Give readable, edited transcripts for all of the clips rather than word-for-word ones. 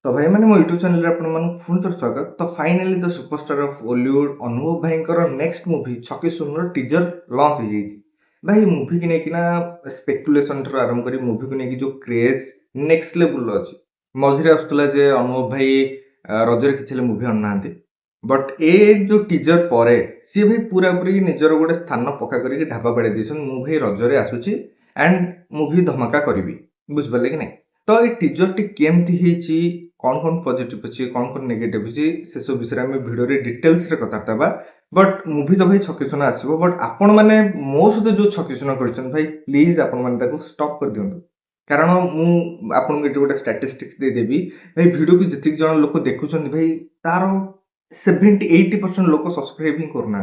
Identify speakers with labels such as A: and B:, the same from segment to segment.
A: तो भाई मैंने मो यूट्यूब चैनल रे आपण मानक पुणी थोर स्वागत। तो finally the superstar of Bollywood अनुभव भाईଙ୍କର नेक्स्ट मूवी छकी सुनर टीजर लॉन्च हो जाइए। भाई मूवी की नेकी ना स्पेकुलेशन ठार आरंभ करी मूवी को नेकी जो क्रेज नेक्स्ट लेवल अछि। मझिरे आसुतला जे अनुभव भाई रजरे किछले मूवी आनाहांती, बट ए जो टीजर परे सी भाई पूरा पूरी निजर गोटे स्थान पक्का करके ढाबा बाड़े दिसन मु भाई रजरे आसुची एंड मूवी धमाका करबी। बुझिपारे कि नहीं? तो ये टीजर टी केमती हेची, कौन कौन पॉजिटिव अच्छी कौन कौन नेगेटिव अच्छी से सब विषय में भिडियो रे डिटेल्स रे कथा हेबा। बट मूवी तो भाई छकी सुना आसीबो, बट आपण माने मो सहित जो छकी सुना करछन भाई प्लीज आपण माने ताको स्टॉप कर दियंतु। कारण मु आपण को गोटे स्टैटिस्टिक्स दे देबी भाई वीडियो को जतिक जण लोक देखुछन भाई तार 70-80% लोक सब्सक्राइब ही करना।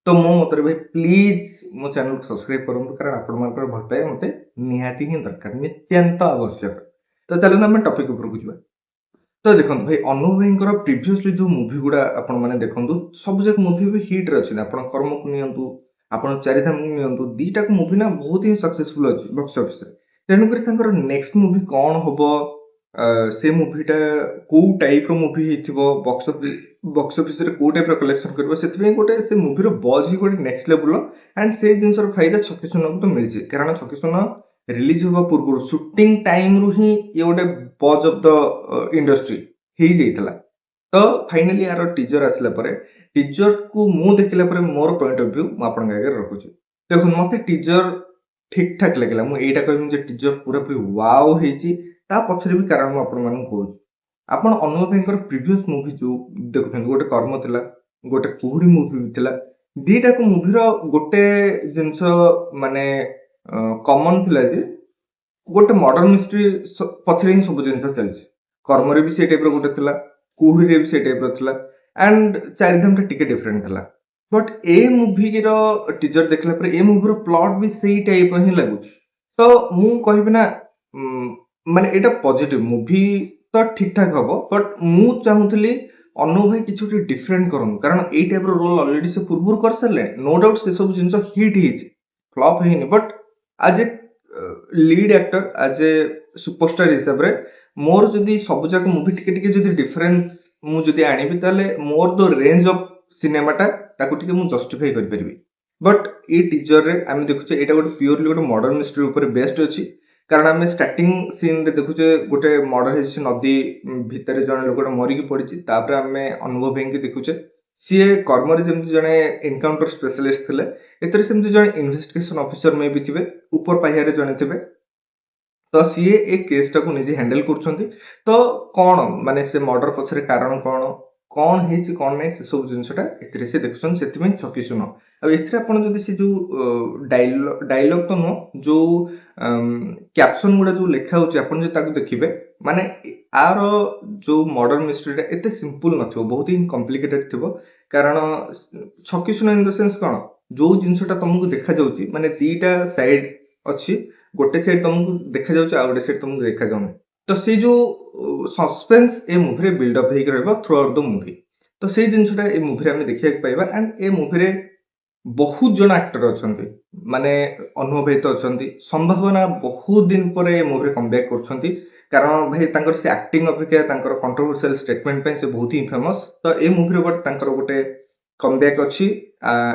A: तो मो मतरे भाई प्लीज मो चैनल को सब्सक्राइब करंतु, कारण आपण मानकर भल पाए मते निहाती ही दरकार, नित्यंत आवश्यक। तो चलो आम टॉपिक ऊपर को जावा। तो देखो भाई अनुभव भाई प्रीवियसली जो मूवी गुड़ा आपण मैंने देखु सब जाक मूवी भी हिट रे अच्छे। आप कर्म को नियंतु, आप चारिधाम को नियंतु, दीटा को मूवी ना बहुत ही सक्सेसफुल अच्छे बॉक्स ऑफिस रे। तेणुकर नेक्स्ट मूवी कौन हम से मूवीटा कौ टाइप रो मूवी हेतिबो, बॉक्स ऑफिस रे कौ टाइप रो कलेक्शन करबो, सेति गोटे से मूवी रो बज ही गोटे नेक्स्ट लेवल एंड से जिनसर फायदा छकी सुना को तो मिलछि। कारण छकी सुना रिलीज होगा पूर्व शूटिंग टाइम रु ही ये गोटे बज ऑफ द इंडस्ट्री ही जाइतला। तो फाइनली यार टीजर आसला परे टीजर को मु देखला परे मोर पॉइंट ऑफ व्यू मु आपन आगे रखुछि। देखो मते टीजर ठीक ठाक लागला, मु एटा कहबी जे टीजर पूरा पूरी वाओ हेची। ता पछरे भी कारण मु आपन मानन कहू, आपण अनुभव भाईकर प्रीवियस मूवी जो देखुछन गोटे कर्म थिला, गोटे कुहुड़ी मूवी भी थिला। दीटा को मूवी रो गोटे जिंस माने कॉमन थिला जे गोटे मॉडर्न मिस्ट्री पछरे ही सब जिन चलछि। कर्म रे भी से टाइप रो गोटे थिला, कुहुड़ी रे भी से टाइप रो थिला एंड चारिधाम टा टिके डिफरेंट थिला। बट ए मूवी रो टीजर देखला पर ए मूवी रो प्लॉट भी सेही टाइप ही लागुछि। तो मु कहबी ना माने एटा पॉजिटिव मूवी तो ठीक ठाक हबो, बट मु चाहूतली अनु भाई किछु डिफरेंट करन, कारण ए टाइप रो रोल ऑलरेडी से पूर्व कर सरले। नो डाउट से सब जिंस हिट हिच फ्लॉप हेनी, बट आज ए लीड एक्टर आज ए सुपरस्टार हिसाब रे मोर जदी सब जाक मूवी टिके टिके जदी डिफरेंस मु जदी आनिबी ताले मोर द रेंज ऑफ सिनेमाटा ताको टिके मु जस्टिफाई कर परबी। बट ए टीजर रे आमे देखुचे एटा गोटे प्योरली गोटे मॉडर्न मिस्ट्री ऊपर बेस्ड अछि। कारण आमे स्टार्टिंग सीन रे देखुचे गोटे मर्डर हेछि, नदी भितर जने लोकटा मरिकी पड़िछि। तापर आमे अनुभव भाई के देखुचे सीए कर्म रे जेमति जने एनकाउंटर स्पेशलिस्ट थिले, एतरे सेमति जने इन्वेस्टिगेशन ऑफिसर मे भी थिबे, ऊपर पाहिया रे जने थिबे। तो सीए ए केस टाको निजे हैंडल करछंती। तो कोन माने से मर्डर पछरे कारण कोन हेछि कोन नै से सब जिंसटा एतरे से देखछन, सेति में छकी सुनो। अब एथरे आपण जदी से जो डायलॉग तो नो जो कैप्शन गुडा जो लेखा होछि आपण जे ताको देखिबे, माने आर जो मॉडर्न मिस्ट्रीटा एते सिंपल नथिबो, बहुत ही कॉम्प्लिकेटेड थिबो। कारण छकी सुनो इन द सेंस कोन जो जिंसटा तुमको देखा जाउछि माने दीटा साइड अछि, गोटे साइड तुमको देखा जाउछि आ गोटे साइड तुमको देखा जाउनि। तो से जो सस्पेंस ए मूवी रे बिल्ड अप हेक रहबो थ्रू आउट द मूवी। तो से जिंसटा ए मूवी रे हम देखिया पाइबा एंड ए मूवी रे बहुत जन एक्टर अछंती, माने अनुभव भाई तो अछंती। संभावना बहुत दिन पर ए मूवी रे कमबैक करछंती, कारण भाई तांकर से एक्टिंग अपेक्षा तांकर कंट्रोवर्शियल स्टेटमेंट पे से बहुत ही फेमस। तो ए मूवी रे बट तांकर गोटे कमबैक अछि।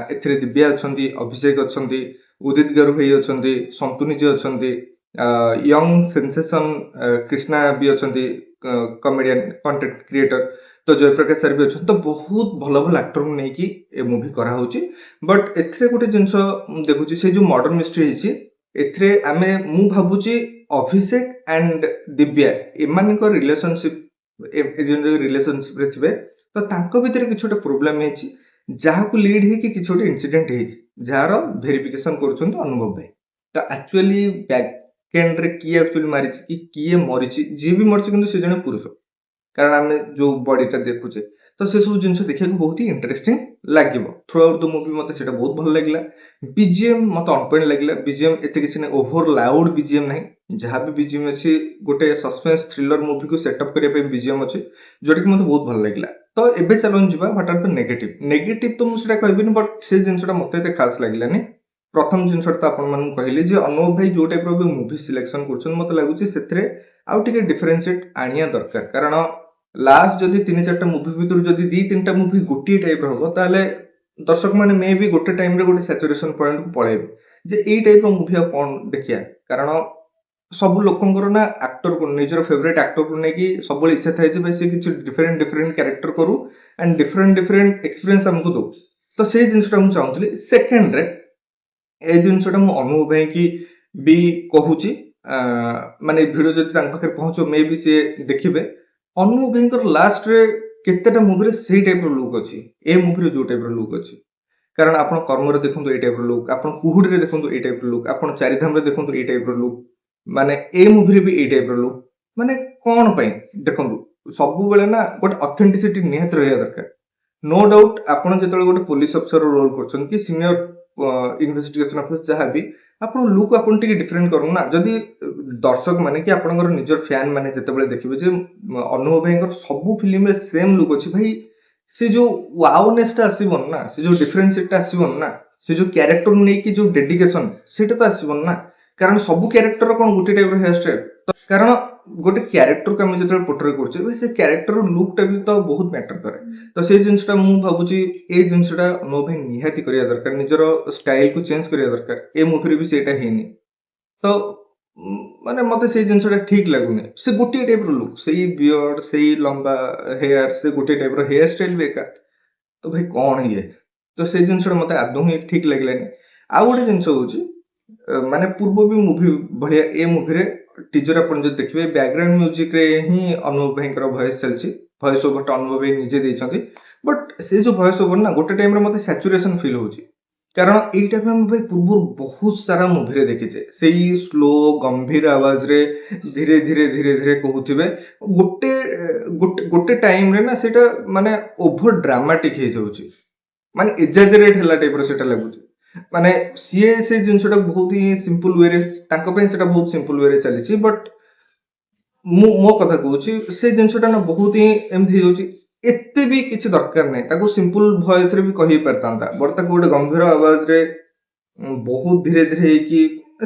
A: एथिरे दिव्या अछंती, अभिषेक अछंती, उदित गारू भाई अछंती, संतुनी जी अछंती, यंग सेंसेशन कृष्णा भी अछंती, कॉमेडियन कंटेंट क्रिएटर। तो जयप्रकाश सर भी अछंती। तो बहुत भल भल एक्टर को नेकी ए मूवी करा होची। बट एथिरे गोटे जिंस देखुची से जो मॉडर्न मिस्ट्री हेची, एथिरे आमे मु भाबुची अभिषेक एंड दिव्या एमानक रिलेशनशिप रिलेशनशिप रे थिबे। तो तांको भितर किछ गोटे प्रॉब्लम हेची, जहाको लीड हे कि किछ गोटे इंसिडेंट हेची, जार वेरिफिकेशन करूछन अनुभव भाई। तो एक्चुअली बैक एंड रे की एक्चुअली मारिछि कि किए मरिछि, जे भी मरिछि किंतु से जने पुरुष। कारण आमे जो बॉडीटा देखुचे तो से सब जिनस देखिया को बहुत ही इंटरेस्टिंग लागिबो। थ्रू आउट द मूवी मते सेटा बहुत भल लागिला। बीजीएम मते अनपेंड लागिला। बीजीएम एते किसी ने ओवर लाउड बीजीएम नाही, जहां भी बीजीएम अछि गोटे सस्पेंस थ्रिलर मूवी को सेटअप करिया पे बीजीएम अछि, जोटा कि मते बहुत भल लागिला। तो एबे चलन जिबा what are the negative. Negative तो मु सेटा कहबिनी, बट से जिनसटा मते एते खास लागिलानी। प्रथम जिनसटा तो आपण मन कहली जे अनुभव भाई जो टाइप रो मूवी सिलेक्शन करछन, मते लागुची सेथरे ଆଉ ଟିକେ ଡିଫରେନ୍ସିଏଟ୍ ଆଣିବା ଦରକାର। କାରଣ ଲାଷ୍ଟ ଯଦି 3-4ଟା ମୁଭି ଭିତରୁ ଯଦି 2-3ଟା ମୁଭି ଗୋଟିଏ ଟାଇପ୍ର ହବ, ତାହେଲେ ଦର୍ଶକ ମାନେ ମେ ବି ଗୋଟେ ଟାଇମ୍ରେ ଗୋଟେ ସାଚୁରେସନ୍ ପଏଣ୍ଟକୁ ପଳେଇବେ ଯେ ଏଇ ଟାଇପ୍ର ମୁଭି ଆଉ କ'ଣ ଦେଖିବା। କାରଣ ସବୁ ଲୋକଙ୍କର ନା ଆକ୍ଟରକୁ, ନିଜର ଫେଭରେଟ୍ ଆକ୍ଟରକୁ ନେଇକି ସବୁବେଳେ ଇଚ୍ଛା ଥାଏ ଯେ ଭାଇ ସେ କିଛି ଡିଫରେଣ୍ଟ କ୍ୟାରେକ୍ଟର କରୁ ଆଣ୍ଡ ଡିଫରେଣ୍ଟ ଏକ୍ସପିରିଏନ୍ସ ଆମକୁ ଦଉ। ତ ସେଇ ଜିନିଷଟା ମୁଁ ଚାହୁଁଥିଲି। ସେକେଣ୍ଡରେ ଏଇ ଜିନିଷଟା ମୁଁ ଅନୁଭବ ଭାଇକି ବି କହୁଛି, ମାନେ ଭିଡ଼ିଓ ଯଦି ତାଙ୍କ ପାଖରେ ପହଞ୍ଚିବ ମେ ବି ସିଏ ଦେଖିବେ। ଅନୁଭବ ଭାଇଙ୍କର ଲାଷ୍ଟରେ କେତେଟା ମୁଭିରେ ସେଇ ଟାଇପ୍ର ଲୁକ୍ ଅଛି, ଏ ମୁଭିରେ ଯୋଉ ଟାଇପ୍ର ଲୁକ୍ ଅଛି। କାରଣ ଆପଣ କର୍ମରେ ଦେଖନ୍ତୁ ଏଇ ଟାଇପ୍ର ଲୁକ୍, ଆପଣ କୁହୁଡ଼ିରେ ଦେଖନ୍ତୁ ଏଇ ଟାଇପ୍ର ଲୁକ୍, ଆପଣ ଚାରିଧାମରେ ଦେଖନ୍ତୁ ଏଇ ଟାଇପ୍ର ଲୁକ୍, ମାନେ ଏ ମୁଭିରେ ବି ଏଇ ଟାଇପ୍ର ଲୁକ୍। ମାନେ କ'ଣ ପାଇଁ ଦେଖନ୍ତୁ, ସବୁବେଳେ ନା ଗୋଟେ ଅଥେଣ୍ଟିସିଟି ନିହାତି ରହିବା ଦରକାର। नो डाउट ଆପଣ ଯେତେବେଳେ ଗୋଟେ ପୋଲିସ ଅଫିସର ରୋଲ କରୁଛନ୍ତି କି ସିନିୟର ଇନଭେଷ୍ଟିଗେସନ ଅଫିସର ଯାହା ବି, ଆପଣ ଲୁକ୍ ଆପଣ ଟିକେ ଡିଫରେଣ୍ଟ କରନ୍ତୁ ନା। ଯଦି ଦର୍ଶକ ମାନେ କି ଆପଣଙ୍କର ନିଜର ଫ୍ୟାନ ମାନେ ଯେତେବେଳେ ଦେଖିବେ ଯେ ଅନୁଭବ ଭାଇଙ୍କର ସବୁ ଫିଲ୍ମରେ ସେମ ଲୁକ୍ ଅଛି, ଭାଇ ସେ ଯୋଉ ୱାଓନେସଟା ଆସିବନି ନା, ସେ ଯୋଉ ଡିଫରେନ୍ସିଏଟଟା ଆସିବନି ନା, ସେ ଯୋଉ କ୍ୟାରେକ୍ଟର ନେଇକି ଯୋଉ ଡେଡିକେସନ ସେଇଟା ତ ଆସିବନି ନା। କାରଣ ସବୁ କ୍ୟାରେକ୍ଟର କ'ଣ ଗୋଟେ ଟାଇପ୍ର ହେୟାର ଷ୍ଟାଇଲ, କାରଣ ଗୋଟେ କ୍ୟାରେକ୍ଟରକୁ ଆମେ ଯେତେବେଳେ ପୋର୍ଟ୍ରେ କରୁଛେ ସେ କ୍ୟାରେକ୍ଟର ଲୁକ୍ଟା ବି ତ ବହୁତ ମ୍ୟାଟର କରେ। ତ ସେଇ ଜିନିଷଟା ମୁଁ ଭାବୁଛି ଏଇ ଜିନିଷଟା ମୋ ପାଇଁ ନିହାତି କରିବା ଦରକାର, ନିଜର ଷ୍ଟାଇଲକୁ ଚେଞ୍ଜ କରିବା ଦରକାର। ଏ ମୁଭିରେ ବି ସେଇଟା ହେଇନି। ତ ମାନେ ମତେ ସେଇ ଜିନିଷଟା ଠିକ ଲାଗୁନି। ସେ ଗୋଟିଏ ଟାଇପ୍ର ଲୁକ୍, ସେଇ ବିୟର୍ଡ, ସେଇ ଲମ୍ବା ହେୟାର, ସେ ଗୋଟିଏ ଟାଇପ୍ର ହେୟାର ଷ୍ଟାଇଲ ବି ଏକା। ତ ଭାଇ କ'ଣ ଇଏ, ତ ସେଇ ଜିନିଷଟା ମତେ ଆଦୌ ହିଁ ଠିକ ଲାଗିଲାନି। ଆଉ ଗୋଟେ ଜିନିଷ ହଉଛି, ମାନେ ପୂର୍ବ ବି ମୁଭି ଭଳିଆ ଏ ମୁଭିରେ ଟିଜର ଆପଣ ଯଦି ଦେଖିବେ ବ୍ୟାକଗ୍ରାଉଣ୍ଡ ମ୍ୟୁଜିକରେ ହିଁ ଅନୁଭବ ଭାଇଙ୍କର ଭଏସ ଚାଲିଛି। ଭଏସ ଓଭରଟା ଅନୁଭବ ଭାଇ ନିଜେ ଦେଇଛନ୍ତି। ବଟ୍ ସେ ଯୋଉ ଭଏସ ଓଭର ନା ଗୋଟେ ଟାଇମ୍ରେ ମତେ ସାଚୁରେସନ ଫିଲ୍ ହଉଛି। କାରଣ ଏଇଟା ବି ଆମେ ଭାଇ ପୂର୍ବରୁ ବହୁତ ସାରା ମୁଭିରେ ଦେଖିଛେ, ସେଇ ସ୍ଲୋ ଗମ୍ଭୀର ଆୱାଜରେ ଧୀରେ ଧୀରେ ଧୀରେ ଧୀରେ କହୁଥିବେ। ଗୋଟେ ଗୋଟେ ଟାଇମ୍ରେ ନା ସେଇଟା ମାନେ ଓଭର ଡ୍ରାମାଟିକ ହେଇଯାଉଛି, ମାନେ ଏକ୍ସାଜରେଟ ହେଲା ଟାଇପ୍ର ସେଇଟା ଲାଗୁଛି। ମାନେ ସିଏ ସେ ଜିନିଷଟା ବହୁତ ହିଁ ସିମ୍ପଲ ୱେରେ, ତାଙ୍କ ପାଇଁ ସେଟା ବହୁତ ସିମ୍ପଲ ୱେରେ ଚାଲିଛି। ବଟ୍ ମୁଁ ମୋ କଥା କହୁଛି ସେ ଜିନିଷଟା ନା ବହୁତ ହିଁ ଏମିତି ହେଇଯାଉଛି। ଏତେ ବି କିଛି ଦରକାର ନାହିଁ, ତାକୁ ସିମ୍ପଲ ଭଏସରେ ବି କହି ପାରିଥାନ୍ତା। ବଟ୍ ତାକୁ ଗୋଟେ ଗମ୍ଭୀର ଆୱାଜରେ ବହୁତ ଧୀରେ ଧୀରେ ହେଇକି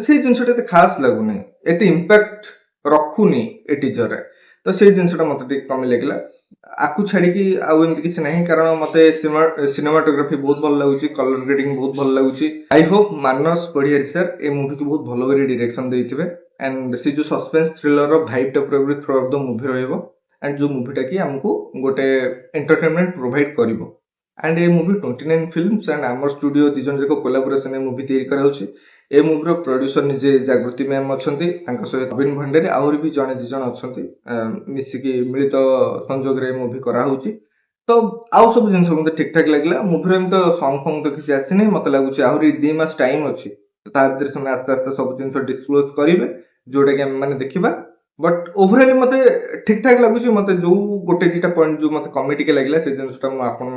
A: ସେଇ ଜିନିଷଟା ଏତେ ଖାସ ଲାଗୁନି, ଏତେ ଇମ୍ପାକ୍ଟ ରଖୁନି ଏ ଟିଜରରେ। ତ ସେଇ ଜିନିଷଟା ମତେ ଟିକେ କମି ଲାଗିଲା। ଆକୁ ଛାଡ଼ିକି ଆଉ ଏମିତି କିଛି ନାହିଁ, କାରଣ ମତେ ସିନେମାଟୋଗ୍ରାଫି ବହୁତ ଭଲ ଲାଗୁଛି, କଲର ଗ୍ରେଡିଂ ବହୁତ ଭଲ ଲାଗୁଛି। ଆଇ ହୋପ ମାନସ ପଢିଆରି ସାର୍ ଏ ମୁଭିକୁ ବହୁତ ଭଲ କରି ଡିରେକ୍ସନ ଦେଇଥିବେ। ଆଣ୍ଡ ସେ ଯୋଉ ସସ୍ପେନ୍ସ ଥ୍ରିଲର ଭାଇବଟା ପୁରା ଥ୍ରୁ ଅଫ୍ ଦ ମୁଭି ରହିବ। ଆଣ୍ଡ ଯୋଉ ମୁଭିଟା କି ଆମକୁ ଗୋଟେ ଏଣ୍ଟରଟେନମେଣ୍ଟ ପ୍ରୋଭାଇଡ କରିବ। And A movie 29 films and ଆମର ଷ୍ଟୁଡିଓ 2 ଜଣ ଯାକ କୋଲାବୋରେସନ ଏ ମୁଭି ତିଆରି କରାଯାଉଛି। ଏ ମୁଭିର ପ୍ରଡ୍ୟୁସର ନିଜେ ଜାଗୃତି ମ୍ୟାମ୍ ଅଛନ୍ତି, ତାଙ୍କ ସହିତ ନବୀନ ଭଣ୍ଡାରୀ ଆହୁରି ବି ଜଣେ 2 ଜଣ ଅଛନ୍ତି। ମିଶିକି ମିଳିତ ସଂଯୋଗରେ ଏ ମୁଭି କରାହଉଛି। ତ ଆଉ ସବୁ ଜିନିଷ ମତେ ଠିକ ଠାକ ଲାଗିଲା। ମୁଭିର ଏମିତି ତ ସଙ୍ଗ ଫଙ୍ଗ ତ କିଛି ଆସିନି, ମତେ ଲାଗୁଛି ଆହୁରି 2 ମାସ ଟାଇମ ଅଛି। ତ ତା ଭିତରେ ସେମାନେ ଆସ୍ତେ ଆସ୍ତେ ସବୁ ଜିନିଷ ଡିସକ୍ଲୋଜ କରିବେ, ଯୋଉଟା କି ଆମେ ମାନେ ଦେଖିବା। ବଟ୍ ଓଭରାଲି ମତେ ଠିକ ଠାକ ଲାଗୁଛି। ମତେ ଯୋଉ ଗୋଟେ 2ଟା ପଏଣ୍ଟ ଯୋଉ ମତେ କମି ଟିକେ ଲାଗିଲା ସେ ଜିନିଷଟା ମୁଁ ଆପଣ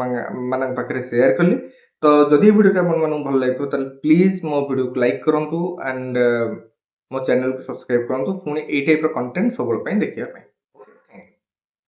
A: ମାନଙ୍କ ପାଖରେ ସେୟାର କଲି। ତ ଯଦି ଏ ଭିଡ଼ିଓଟା ଆପଣମାନଙ୍କୁ ଭଲ ଲାଗିଥିବ ତାହେଲେ ପ୍ଲିଜ ମୋ ଭିଡ଼ିଓକୁ ଲାଇକ୍ କରନ୍ତୁ ଆଣ୍ଡ ମୋ ଚ୍ୟାନେଲକୁ ସବସ୍କ୍ରାଇବ କରନ୍ତୁ, ପୁଣି ଏଇ ଟାଇପ୍ର କଣ୍ଟେଣ୍ଟ ସବୁବେଳେ ପାଇଁ ଦେଖିବା ପାଇଁ।